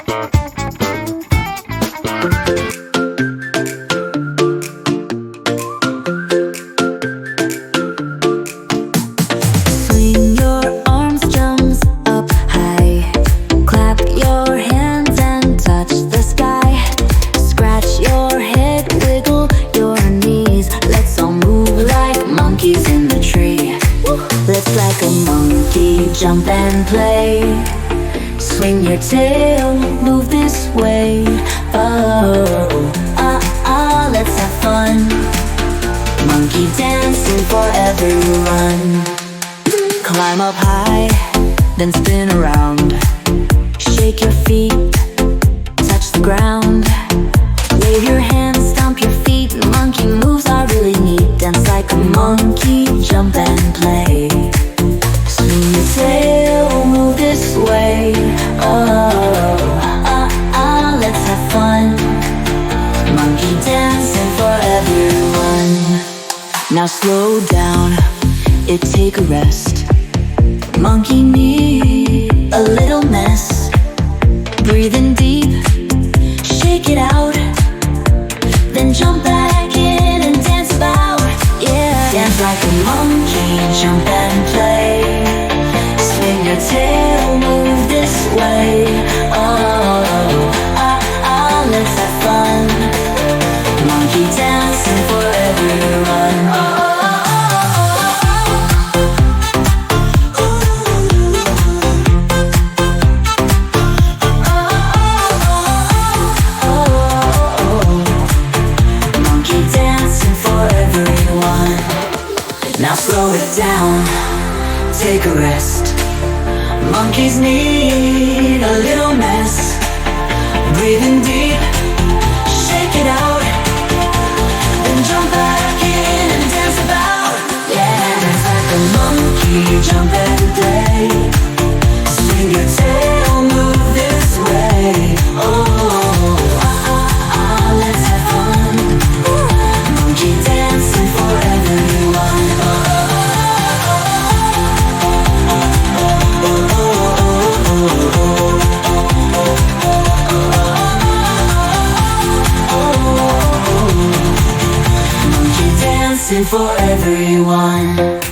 Swing your arms, jumps up high. Clap your hands and touch the sky. Scratch your head, wiggle your knees. Let's all move like monkeys in the tree. Let's like a monkey jump and play. Swing your tail, move this way. Oh, let's have fun. Monkey dancing for everyone. Climb up high, then spin around. Shake your feet, touch the ground. Wave your hands, stomp your feet. Monkey moves are really neat. Dance like a monkey, jump and play. Swing your tail, move this way. Oh, let's have fun. Monkey dancing for everyone. Now slow down, take a rest. Monkey need a little mess. Breathe in deep, shake it out. Then jump back in and dance about. Yeah, dance like a monkey, jump and play. Swing your tail, move this way. Oh, let's have fun. Monkey dancing for everyone. Now slow it down, take a rest. Monkeys need a little mess. Breathe in deep, shake it out. Then jump back in and dance about. Yeah, dance like a monkey, jump and play. Swing your tail, move this way. Oh, let's have fun. Monkey dancing for everyone. Monkey dancing for everyone.